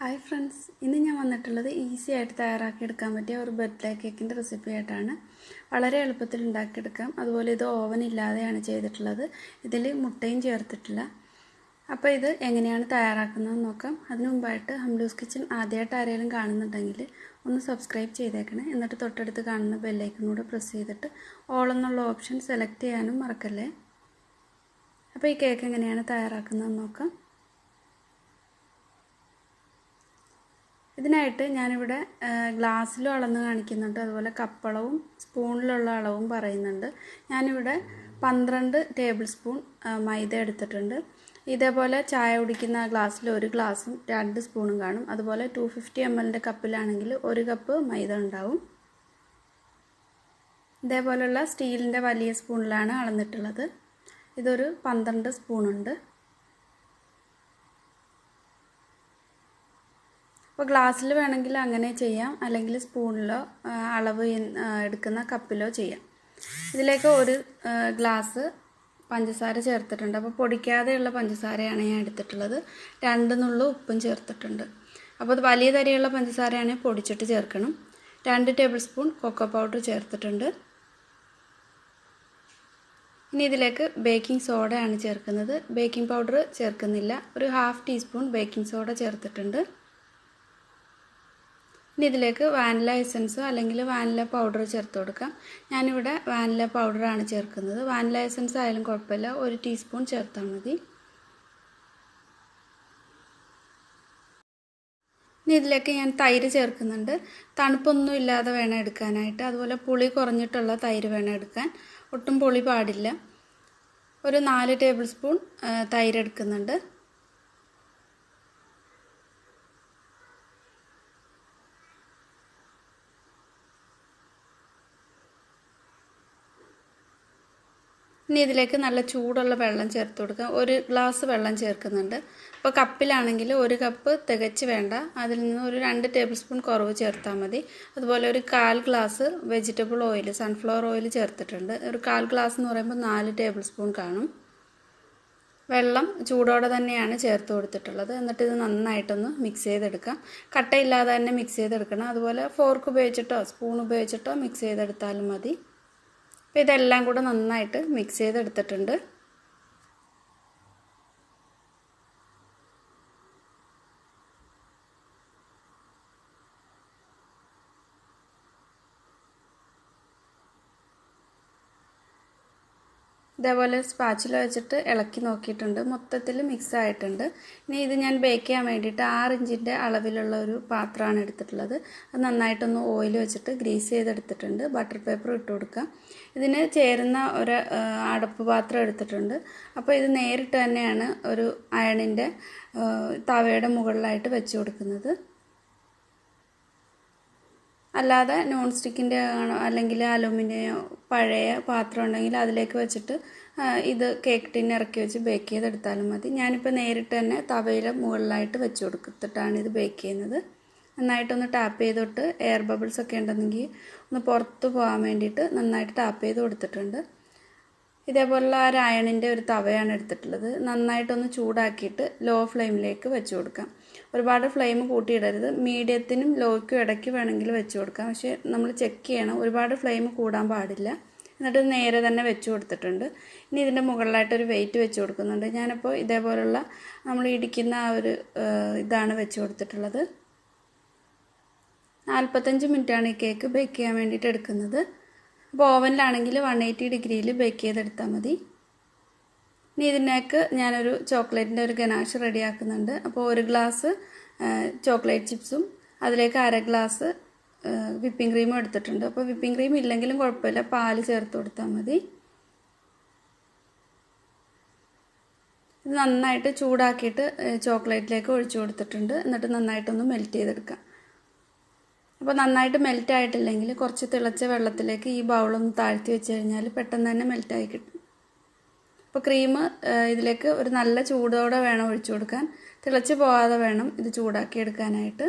Hi friends, ഇന്ന് ഞാൻ വന്നിട്ടുള്ളത് ഈസി ആയിട്ട് തയ്യാറാക്കി എടുക്കാൻ പറ്റിയ ഒരു ബർത്ത്ഡേ കേക്കിന്റെ റെസിപ്പി ആയിട്ടാണ്. വളരെ എളുപ്പത്തിൽ ഉണ്ടാക്കി എടുക്കാം. അതുപോലെ ഇത് ഓവൻ ഇല്ലാതെയാണ് ചെയ്തിട്ടുള്ളത്. ഇതിൽ മുട്ടയും ചേർത്തിട്ടില്ല. അപ്പോൾ ഇത് എങ്ങനെയാണ് തയ്യാറാക്കുന്നത് നോക്കാം. അതിനു മുമ്പായിട്ട് ഹംലൂസ് കിച്ചൺ ആദ്യമായിട്ട് ആരെങ്കിലും കാണുന്നുണ്ടെങ്കിൽ ഒന്ന് സബ്സ്ക്രൈബ് ചെയ്തേക്കണേ. എന്നിട്ട് തൊട്ടടുത്ത് കാണുന്ന ബെൽ ഐക്കൺ കൂടെ പ്രസ് ചെയ്തിട്ട് ഓൾ എന്നുള്ള ഓപ്ഷൻ സെലക്ട് ചെയ്യാനും മറക്കല്ലേ. അപ്പോൾ ഈ കേക്ക് എങ്ങനെയാണ് തയ്യാറാക്കുന്നത് നോക്കാം. ഇതിനായിട്ട് ഞാനിവിടെ ഗ്ലാസ്സിലും അളന്ന് കാണിക്കുന്നുണ്ട്, അതുപോലെ കപ്പളവും സ്പൂണിലുള്ള അളവും പറയുന്നുണ്ട്. ഞാനിവിടെ 12 ടേബിൾ സ്പൂൺ മൈദ എടുത്തിട്ടുണ്ട്. ഇതേപോലെ ചായ കുടിക്കുന്ന ഗ്ലാസ്സിൽ ഒരു ഗ്ലാസും 2 സ്പൂണും കാണും. അതുപോലെ 250 ml കപ്പിലാണെങ്കിൽ 1 കപ്പ് മൈദ ഉണ്ടാവും. ഇതേപോലെയുള്ള സ്റ്റീലിൻ്റെ വലിയ സ്പൂണിലാണ് അളന്നിട്ടുള്ളത്. ഇതൊരു 12 സ്പൂണുണ്ട്. അപ്പോൾ ഗ്ലാസ്സിൽ വേണമെങ്കിൽ അങ്ങനെ ചെയ്യാം, അല്ലെങ്കിൽ സ്പൂണിലോ അളവ് എടുക്കുന്ന കപ്പിലോ ചെയ്യാം. ഇതിലേക്ക് ഒരു ഗ്ലാസ് പഞ്ചസാര ചേർത്തിട്ടുണ്ട്. അപ്പോൾ പൊടിക്കാതെയുള്ള പഞ്ചസാരയാണ് ഞാൻ എടുത്തിട്ടുള്ളത്. 2 നുള്ളു ഉപ്പും ചേർത്തിട്ടുണ്ട്. അപ്പോൾ അത് വലിയ തരിയുള്ള പഞ്ചസാരയാണെങ്കിൽ പൊടിച്ചിട്ട് ചേർക്കണം. 2 ടേബിൾ സ്പൂൺ കൊക്കോ പൗഡർ ചേർത്തിട്ടുണ്ട്. ഇനി ഇതിലേക്ക് ബേക്കിംഗ് സോഡയാണ് ചേർക്കുന്നത്. ബേക്കിംഗ് പൗഡർ ചേർക്കുന്നില്ല. ഒരു 1/2 ടീസ്പൂൺ ബേക്കിംഗ് സോഡ ചേർത്തിട്ടുണ്ട്. ഇനി ഇതിലേക്ക് വാനില എസൻസോ അല്ലെങ്കിൽ വാനില പൗഡർ ചേർത്ത് കൊടുക്കാം. ഞാനിവിടെ വാനില പൗഡറാണ് ചേർക്കുന്നത്. വാനില എസൻസ് ആയാലും കുഴപ്പമില്ല, 1 ടീസ്പൂൺ ചേർത്താൽ മതി. ഇനി ഇതിലേക്ക് ഞാൻ തൈര് ചേർക്കുന്നുണ്ട്. തണുപ്പൊന്നും ഇല്ലാതെ വേണം എടുക്കാനായിട്ട്. അതുപോലെ പുളി കുറഞ്ഞിട്ടുള്ള തൈര് വേണം എടുക്കാൻ. ഒട്ടും പുളി പാടില്ല. ഒരു 4 ടേബിൾ സ്പൂൺ തൈര് എടുക്കുന്നുണ്ട്. ഇനി ഇതിലേക്ക് നല്ല ചൂടുള്ള വെള്ളം ചേർത്ത് കൊടുക്കാം. 1 ഗ്ലാസ് വെള്ളം ചേർക്കുന്നുണ്ട്. അപ്പോൾ കപ്പിലാണെങ്കിൽ 1 കപ്പ് തികച്ച് വേണ്ട, അതിൽ നിന്ന് ഒരു 2 ടേബിൾ സ്പൂൺ കുറവ് ചേർത്താൽ മതി. അതുപോലെ ഒരു 1/4 glass vegetable oil, sunflower oil ചേർത്തിട്ടുണ്ട്. ഒരു 1/4 ഗ്ലാസ് എന്ന് പറയുമ്പോൾ 4 ടേബിൾ സ്പൂൺ കാണും. വെള്ളം ചൂടോടെ തന്നെയാണ് ചേർത്ത് കൊടുത്തിട്ടുള്ളത്. എന്നിട്ട് ഇത് നന്നായിട്ടൊന്ന് മിക്സ് ചെയ്തെടുക്കാം. കട്ടയില്ലാതെ തന്നെ മിക്സ് ചെയ്തെടുക്കണം. അതുപോലെ ഫോർക്ക് ഉപയോഗിച്ചിട്ടോ സ്പൂൺ ഉപയോഗിച്ചിട്ടോ മിക്സ് ചെയ്തെടുത്താലും മതി. അപ്പോൾ ഇതെല്ലാം കൂടെ നന്നായിട്ട് മിക്സ് ചെയ്തെടുത്തിട്ടുണ്ട്. ഇതേപോലെ സ്പാച്ചില വെച്ചിട്ട് ഇളക്കി നോക്കിയിട്ടുണ്ട്. മൊത്തത്തിൽ മിക്സ് ആയിട്ടുണ്ട്. ഇനി ഇത് ഞാൻ ബേക്ക് ചെയ്യാൻ വേണ്ടിയിട്ട് 6 ഇഞ്ചിൻ്റെ അളവിലുള്ള ഒരു പാത്രമാണ് എടുത്തിട്ടുള്ളത്. അത് നന്നായിട്ടൊന്ന് ഓയിൽ വെച്ചിട്ട് ഗ്രീസ് ചെയ്തെടുത്തിട്ടുണ്ട്. ബട്ടർ പേപ്പർ ഇട്ട് കൊടുക്കാം. ഇതിന് ചേരുന്ന ഒരു അടപ്പ് പാത്രം എടുത്തിട്ടുണ്ട്. അപ്പോൾ ഇത് നേരിട്ട് തന്നെയാണ് ഒരു അയണിൻ്റെ തവയുടെ മുകളിലായിട്ട് വെച്ച് കൊടുക്കുന്നത്. അല്ലാതെ നോൺ സ്റ്റിക്കിൻ്റെ അല്ലെങ്കിൽ അലുമിനിയം പഴയ പാത്രം ഉണ്ടെങ്കിൽ അതിലേക്ക് വെച്ചിട്ട് ഇത് കേക്ക് ടിൻ ഇറക്കി വെച്ച് ബേക്ക് ചെയ്തെടുത്താലും മതി. ഞാനിപ്പോൾ നേരിട്ട് തന്നെ തവയുടെ മുകളിലായിട്ട് വെച്ച് കൊടുത്തിട്ടാണ് ഇത് ബേക്ക് ചെയ്യുന്നത്. നന്നായിട്ടൊന്ന് ടാപ്പ് ചെയ്തിട്ട് എയർ ബബിൾസ് ഒക്കെ ഉണ്ടെങ്കിൽ ഒന്ന് പുറത്ത് പോകാൻ വേണ്ടിയിട്ട് നന്നായിട്ട് ടാപ്പ് ചെയ്ത് കൊടുത്തിട്ടുണ്ട്. ഇതേപോലുള്ള ഒരു അയണിൻ്റെ ഒരു തവയാണ് എടുത്തിട്ടുള്ളത്. നന്നായിട്ടൊന്ന് ചൂടാക്കിയിട്ട് ലോ ഫ്ലെയിമിലേക്ക് വെച്ച് കൊടുക്കാം. ഒരുപാട് ഫ്ലെയിം കൂട്ടിയിടരുത്. മീഡിയത്തിനും ലോയ്ക്കും ഇടയ്ക്ക് വേണമെങ്കിൽ വെച്ച് കൊടുക്കാം. പക്ഷേ നമ്മൾ ചെക്ക് ചെയ്യണം, ഒരുപാട് ഫ്ലെയിം കൂടാൻ പാടില്ല. എന്നിട്ട് നേരെ തന്നെ വെച്ച് കൊടുത്തിട്ടുണ്ട്. ഇനി ഇതിൻ്റെ മുകളിലായിട്ടൊരു വെയിറ്റ് വെച്ച് കൊടുക്കുന്നുണ്ട്. ഞാനിപ്പോൾ ഇതേപോലുള്ള നമ്മൾ ഇടിക്കുന്ന ആ ഒരു ഇതാണ് വെച്ച് കൊടുത്തിട്ടുള്ളത്. 45 മിനിറ്റാണ് ഈ കേക്ക് ബേക്ക് ചെയ്യാൻ വേണ്ടിയിട്ട് എടുക്കുന്നത്. അപ്പോൾ ഓവനിലാണെങ്കിൽ 180 ഡിഗ്രിയിൽ ബേക്ക് ചെയ്തെടുത്താൽ മതി. ഇനി ഇതിനേക്ക് ഞാനൊരു ചോക്ലേറ്റിൻ്റെ ഒരു ഗനാഷ് റെഡിയാക്കുന്നുണ്ട്. അപ്പോൾ 1 ഗ്ലാസ് ചോക്ലേറ്റ് ചിപ്സും അതിലേക്ക് 1/2 ഗ്ലാസ് വിപ്പിംഗ് ക്രീമും എടുത്തിട്ടുണ്ട്. അപ്പോൾ വിപ്പിംഗ് ക്രീം ഇല്ലെങ്കിലും കുഴപ്പമില്ല, പാല് ചേർത്ത് കൊടുത്താൽ മതി. ഇത് നന്നായിട്ട് ചൂടാക്കിയിട്ട് ചോക്ലേറ്റിലേക്ക് ഒഴിച്ചു കൊടുത്തിട്ടുണ്ട്. എന്നിട്ട് നന്നായിട്ടൊന്ന് മെൽറ്റ് ചെയ്തെടുക്കാം. അപ്പോൾ നന്നായിട്ട് മെൽറ്റ് ആയിട്ടില്ലെങ്കിൽ കുറച്ച് തിളച്ച വെള്ളത്തിലേക്ക് ഈ ബൗളൊന്ന് താഴ്ത്തി വെച്ച് കഴിഞ്ഞാൽ പെട്ടെന്ന് തന്നെ മെൽറ്റായി കിട്ടും. അപ്പോൾ ക്രീം ഇതിലേക്ക് ഒരു നല്ല ചൂടോടെ വേണം ഒഴിച്ചു കൊടുക്കാൻ. തിളച്ച് പോകാതെ വേണം ഇത് ചൂടാക്കി എടുക്കാനായിട്ട്.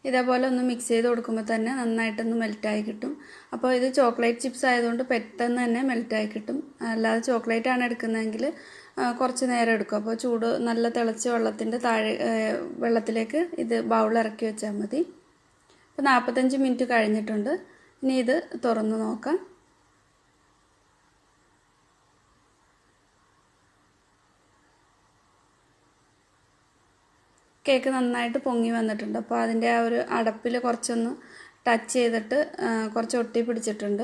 ഇതേപോലെ ഒന്ന് മിക്സ് ചെയ്ത് കൊടുക്കുമ്പോൾ തന്നെ നന്നായിട്ടൊന്ന് മെൽറ്റായി കിട്ടും. അപ്പോൾ ഇത് ചോക്ലേറ്റ് ചിപ്സ് ആയതുകൊണ്ട് പെട്ടെന്ന് തന്നെ മെൽറ്റായി കിട്ടും. അല്ലാതെ ചോക്ലേറ്റ് ആണ് എടുക്കുന്നതെങ്കിൽ കുറച്ച് നേരം എടുക്കും. അപ്പോൾ ചൂട് നല്ല തിളച്ച വെള്ളത്തിൻ്റെ വെള്ളത്തിലേക്ക് ഇത് ബൗൾ ഇറക്കി വെച്ചാൽ മതി. അപ്പോൾ 45 മിനിറ്റ് കഴിഞ്ഞിട്ടുണ്ട്. ഇനി ഇത് തുറന്ന് നോക്കാം. കേക്ക് നന്നായിട്ട് പൊങ്ങി വന്നിട്ടുണ്ട്. അപ്പോൾ അതിൻ്റെ ആ ഒരു അടപ്പിൽ കുറച്ചൊന്ന് ടച്ച് ചെയ്തിട്ട് കുറച്ച് ഒട്ടി പിടിച്ചിട്ടുണ്ട്.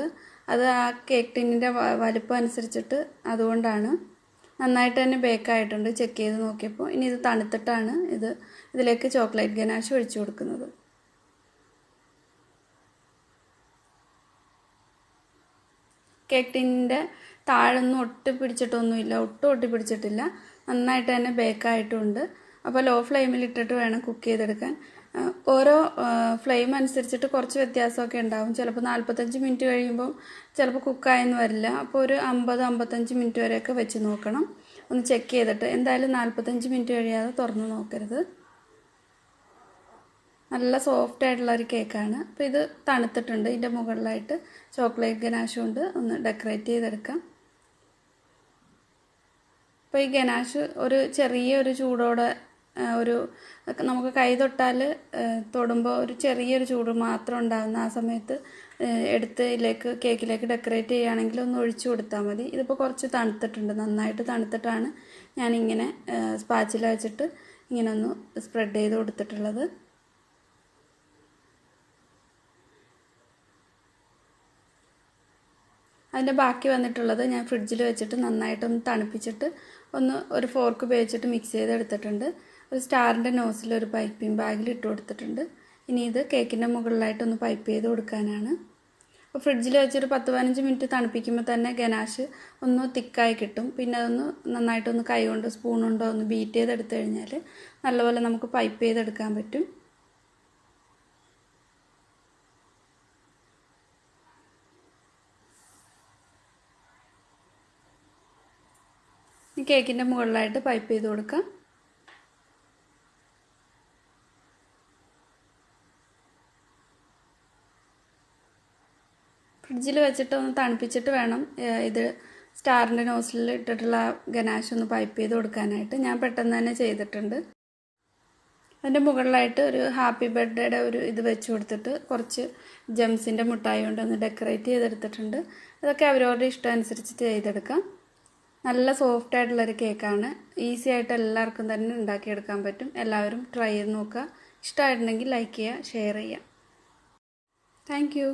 അത് ആ കേക്ക് ടിന്നിൻ്റെ വലിപ്പം അനുസരിച്ചിട്ട് അതുകൊണ്ടാണ്. നന്നായിട്ട് തന്നെ ബേക്കായിട്ടുണ്ട് ചെക്ക് ചെയ്ത് നോക്കിയപ്പോൾ. ഇനി ഇത് തണുത്തിട്ടാണ് ഇതിലേക്ക് ചോക്ലേറ്റ് ഗനാഷ് ഒഴിച്ചു കൊടുക്കുന്നത്. കേക്ക് ടിന്നിൻ്റെ താഴൊന്നും ഒട്ടി പിടിച്ചിട്ടൊന്നുമില്ല, ഒട്ടും ഒട്ടി പിടിച്ചിട്ടില്ല. നന്നായിട്ട് തന്നെ ബേക്കായിട്ടുണ്ട്. അപ്പോൾ ലോ ഫ്ലെയിമിൽ ഇട്ടിട്ട് വേണം കുക്ക് ചെയ്തെടുക്കാൻ. ഓരോ ഫ്ലെയിം അനുസരിച്ചിട്ട് കുറച്ച് വ്യത്യാസമൊക്കെ ഉണ്ടാവും. ചിലപ്പോൾ 45 മിനിറ്റ് കഴിയുമ്പോൾ ചിലപ്പോൾ കുക്കായെന്ന് വരില്ല. അപ്പോൾ ഒരു 50-55 മിനിറ്റ് വരെയൊക്കെ വെച്ച് നോക്കണം. ഒന്ന് ചെക്ക് ചെയ്തിട്ട്. എന്തായാലും 45 മിനിറ്റ് കഴിയാതെ തുറന്ന് നോക്കരുത്. നല്ല സോഫ്റ്റ് ആയിട്ടുള്ള ഒരു കേക്കാണ്. അപ്പോൾ ഇത് തണുത്തിട്ടുണ്ട്. ഇതിൻ്റെ മുകളിലായിട്ട് ചോക്ലേറ്റ് ഗനാഷ് കൊണ്ട് ഒന്ന് ഡെക്കറേറ്റ് ചെയ്തെടുക്കാം. അപ്പോൾ ഈ ഗനാഷ് ഒരു ചെറിയൊരു ചൂടോടെ നമുക്ക് കൈ തൊട്ടാൽ തൊടുമ്പോൾ ഒരു ചെറിയൊരു ചൂട് മാത്രം ഉണ്ടാകുന്ന ആ സമയത്ത് എടുത്ത് കേക്കിലേക്ക് ഡെക്കറേറ്റ് ചെയ്യുകയാണെങ്കിൽ ഒന്ന് ഒഴിച്ചു കൊടുത്താൽ മതി. ഇതിപ്പോൾ കുറച്ച് തണുത്തിട്ടുണ്ട്. നന്നായിട്ട് തണുത്തിട്ടാണ് ഞാനിങ്ങനെ സ്പാച്ചില വെച്ചിട്ട് ഇങ്ങനെ ഒന്ന് സ്പ്രെഡ് ചെയ്ത് കൊടുത്തിട്ടുള്ളത്. അതിൻ്റെ ബാക്കി വന്നിട്ടുള്ളത് ഞാൻ ഫ്രിഡ്ജിൽ വെച്ചിട്ട് നന്നായിട്ടൊന്ന് തണുപ്പിച്ചിട്ട് ഒരു ഫോർക്ക് ഉപയോഗിച്ചിട്ട് മിക്സ് ചെയ്തെടുത്തിട്ടുണ്ട്. ഒരു സ്റ്റാറിൻ്റെ നോസിൽ ഒരു പൈപ്പിംഗ് ബാഗിൽ ഇട്ട് കൊടുത്തിട്ടുണ്ട്. ഇനി ഇത് കേക്കിൻ്റെ മുകളിലായിട്ടൊന്ന് പൈപ്പ് ചെയ്ത് കൊടുക്കാനാണ്. അപ്പോൾ ഫ്രിഡ്ജിൽ വെച്ചൊരു 10-15 മിനിറ്റ് തണുപ്പിക്കുമ്പോൾ തന്നെ ഗനാഷ് ഒന്ന് തിക്കായി കിട്ടും. പിന്നെ അതൊന്ന് നന്നായിട്ടൊന്ന് കൈ കൊണ്ട് സ്പൂൺ കൊണ്ടോ ഒന്ന് ബീറ്റ് ചെയ്തെടുത്തു കഴിഞ്ഞാൽ നല്ലപോലെ നമുക്ക് പൈപ്പ് ചെയ്തെടുക്കാൻ പറ്റും. കേക്കിൻ്റെ മുകളിലായിട്ട് പൈപ്പ് ചെയ്ത് കൊടുക്കാം. ഫ്രിഡ്ജിൽ വെച്ചിട്ട് ഒന്ന് തണുപ്പിച്ചിട്ട് വേണം ഇത് സ്റ്റാറിൻ്റെ നോസിലിൽ ഇട്ടിട്ടുള്ള ഗനാഷ് ഒന്ന് പൈപ്പ് ചെയ്ത് കൊടുക്കാനായിട്ട്. ഞാൻ പെട്ടെന്ന് തന്നെ ചെയ്തിട്ടുണ്ട്. അതിൻ്റെ മുകളിലായിട്ട് ഒരു ഹാപ്പി ബർത്ത്ഡേയുടെ ഇത് വെച്ച് കൊടുത്തിട്ട് കുറച്ച് ജംസിൻ്റെ മുട്ടായി കൊണ്ടൊന്ന് ഡെക്കറേറ്റ് ചെയ്തെടുത്തിട്ടുണ്ട്. ഇതൊക്കെ അവരവരുടെ ഇഷ്ടം അനുസരിച്ച് ചെയ്തെടുക്കാം. നല്ല സോഫ്റ്റ് ആയിട്ടുള്ളൊരു കേക്കാണ്. ഈസി ആയിട്ട് എല്ലാവർക്കും തന്നെ ഉണ്ടാക്കിയെടുക്കാൻ പറ്റും. എല്ലാവരും ട്രൈ ചെയ്ത് നോക്കുക. ഇഷ്ടമായിട്ടുണ്ടെങ്കിൽ ലൈക്ക് ചെയ്യുക, ഷെയർ ചെയ്യുക. Thank you.